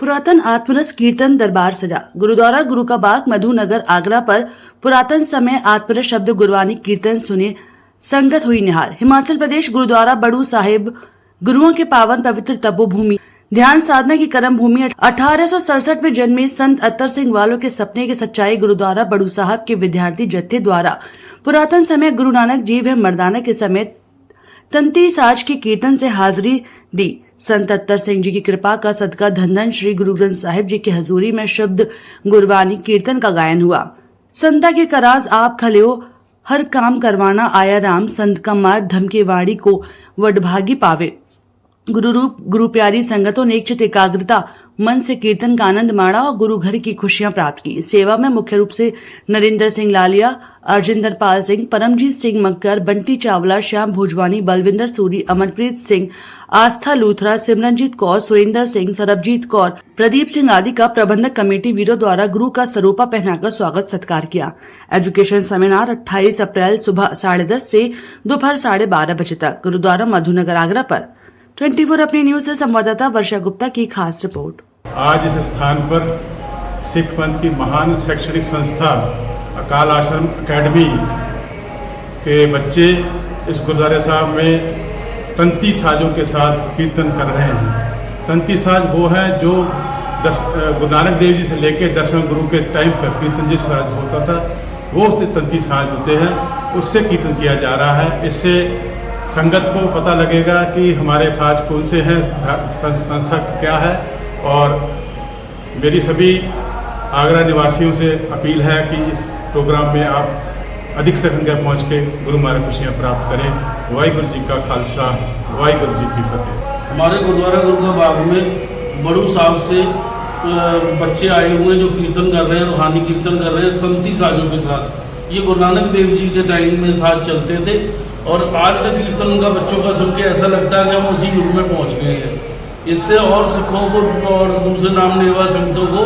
पुरातन आत्मरस कीर्तन दरबार सजा। गुरुद्वारा गुरु का बाग मधुनगर आगरा पर पुरातन समय आत्मरस शब्द गुरबानी कीर्तन सुने संगत हुई निहार। हिमाचल प्रदेश गुरुद्वारा बड़ू साहिब गुरुओं के पावन पवित्र तपोभूमि ध्यान साधना की कर्म भूमि 1867 में जन्मे संत अत्तर सिंह वालों के सपने की सच्चाई गुरुद्वारा बड़ू साहब के विद्यार्थी जत्थे द्वारा पुरातन समय गुरु नानक जी व मर्दाना के समेत तंती साज के कीर्तन से हाजिरी दी। संत अत्तर सिंह जी की कृपा का सदका धन धन श्री गुरु ग्रंथ साहिब जी की हजूरी में शब्द गुरबानी कीर्तन का गायन हुआ। संता के कराज आप खलियो हर काम करवाना आया राम, संत का मार्ग धमके वाड़ी को वडभागी पावे। गुरु रूप गुरु प्यारी संगतों ने एक चित एकाग्रता मन से कीर्तन का आनंद माणा और गुरु घर की खुशियां प्राप्त की। सेवा में मुख्य रूप से नरेंद्र सिंह लालिया, अर्जिंदर पाल सिंह, परमजीत सिंह मक्कर, बंटी चावला, श्याम भोजवानी, बलविंदर सूरी, अमनप्रीत सिंह, आस्था लूथरा, सिमरनजीत कौर, सुरेंद्र सिंह, सरबजीत कौर, प्रदीप सिंह आदि का प्रबंधक कमेटी वीरों द्वारा गुरु का सरूपा पहनाकर स्वागत सत्कार किया। एजुकेशन सेमिनार 28 अप्रैल सुबह 10:30 से दोपहर 12:30 बजे तक गुरुद्वारा मधुनगर आगरा पर। 24 अपनी न्यूज से संवाददाता वर्षा गुप्ता की खास रिपोर्ट। आज इस स्थान पर सिख पंथ की महान शैक्षणिक संस्था अकाल आश्रम अकेडमी के बच्चे इस गुरुद्वारे साहब में तंती साजों के साथ कीर्तन कर रहे हैं। तंती साज वो है जो गुरु नानक देव जी से लेकर 10वें गुरु के टाइम पर कीर्तन जिस साज होता था वो तंती साज होते हैं, उससे कीर्तन किया जा रहा है। इससे संगत को पता लगेगा कि हमारे साज कौन से हैं, संस्था क्या है। और मेरी सभी आगरा निवासियों से अपील है कि इस प्रोग्राम में आप अधिक से संख्या पहुँच के गुरु महाराज खुशियाँ प्राप्त करें। वाहिगुरु जी का खालसा, वाहिगुरु जी की फतेह। हमारे गुरुद्वारा गुरु का बाग में बड़ू साहब से बच्चे आए हुए हैं जो कीर्तन कर रहे हैं, रूहानी कीर्तन कर रहे हैं तंती साजों के साथ। ये गुरु नानक देव जी के टाइम में साथ चलते थे और आज का कीर्तन उनका बच्चों का सुन के ऐसा लगता है कि हम उसी युग में पहुंच गए हैं। इससे और सिखों को और दूसरे नाम लेवा संगतों को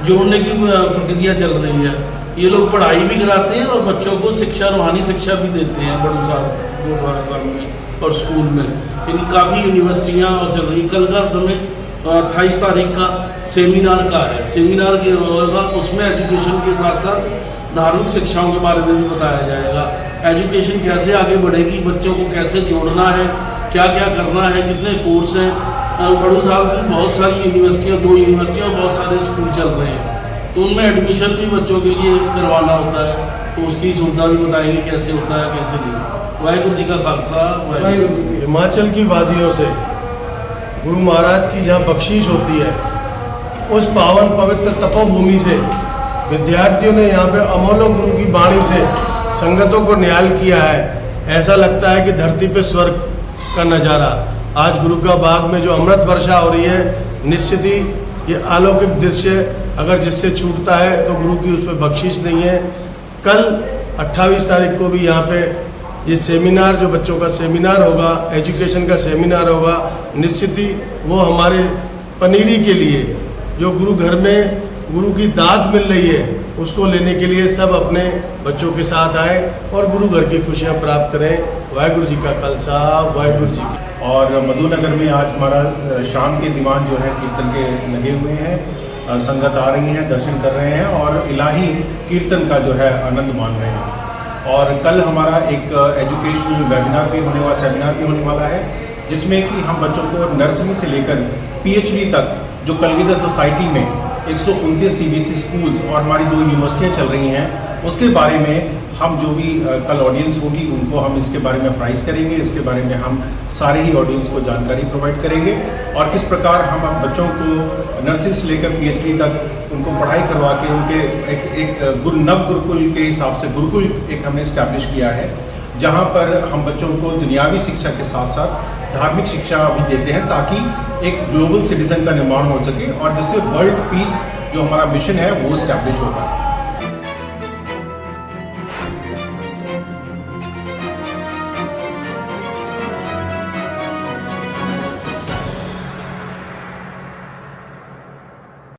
जोड़ने की प्रक्रिया चल रही है। ये लोग पढ़ाई भी कराते हैं और बच्चों को शिक्षा, रूहानी शिक्षा भी देते हैं बड़ू साहब गुरुद्वारा साहब में और स्कूल में। यानी काफ़ी यूनिवर्सिटियाँ और चल रही। कल का समय 28 तारीख का सेमिनार का है। सेमिनार के होगा, उसमें एजुकेशन के साथ साथ धार्मिक शिक्षाओं के बारे में भी बताया जाएगा। एजुकेशन कैसे आगे बढ़ेगी, बच्चों को कैसे जोड़ना है, क्या क्या करना है, कितने कोर्स हैं। बड़ू साहब की बहुत सारी यूनिवर्सिटियाँ, 2 यूनिवर्सिटियाँ और बहुत सारे स्कूल चल रहे हैं, तो उनमें एडमिशन भी बच्चों के लिए करवाना होता है, तो उसकी सुविधा भी बताएंगे कैसे होता है कैसे नहीं। वाहिगुरु जी का खालसा, वाहिगुरु। हिमाचल की वादियों से गुरु महाराज की जहाँ बख्शीश होती है, उस पावन पवित्र तपोभूमि से विद्यार्थियों ने यहाँ पे अमोलो गुरु की वाणी से संगतों को न्याल किया है। ऐसा लगता है कि धरती पे स्वर्ग का नज़ारा। आज गुरु का बाग में जो अमृत वर्षा हो रही है, निश्चित ही ये अलौकिक दृश्य अगर जिससे छूटता है तो गुरु की उस पर बख्शीश नहीं है। कल 28 तारीख को भी यहाँ पे ये सेमिनार, जो बच्चों का सेमिनार होगा, एजुकेशन का सेमिनार होगा, निश्चित ही वो हमारे पनीरी के लिए जो गुरु घर में गुरु की दाद मिल रही है उसको लेने के लिए सब अपने बच्चों के साथ आए और गुरु घर की खुशियाँ प्राप्त करें। वाहिगुरु जी का खालसा, वाहिगुरु जी की। और मधुनगर में आज हमारा शाम के दीवान जो है कीर्तन के लगे हुए हैं। संगत आ रही हैं, दर्शन कर रहे हैं और इलाही कीर्तन का जो है आनंद मान रहे हैं। और कल हमारा एक एजुकेशनल वेबिनार भी होने वाला, सेमिनार भी होने वाला है, जिसमें कि हम बच्चों को नर्सरी से लेकर PhD तक जो कलगीधर सोसाइटी में 129 CBSE स्कूल्स और हमारी 2 यूनिवर्सिटियाँ चल रही हैं, उसके बारे में हम जो भी कल ऑडियंस होगी उनको हम इसके बारे में प्राइस करेंगे। इसके बारे में हम सारे ही ऑडियंस को जानकारी प्रोवाइड करेंगे और किस प्रकार हम बच्चों को नर्सरी से लेकर PhD तक उनको पढ़ाई करवा के उनके एक नव गुरुकुल के हिसाब से गुरुकुल एक हमने इस्टेब्लिश किया है, जहाँ पर हम बच्चों को दुनियावी शिक्षा के साथ साथ धार्मिक शिक्षा भी देते हैं, ताकि एक ग्लोबल सिटीजन का निर्माण हो सके और जिससे वर्ल्ड पीस जो हमारा मिशन है वो इस्टेब्लिश होगा।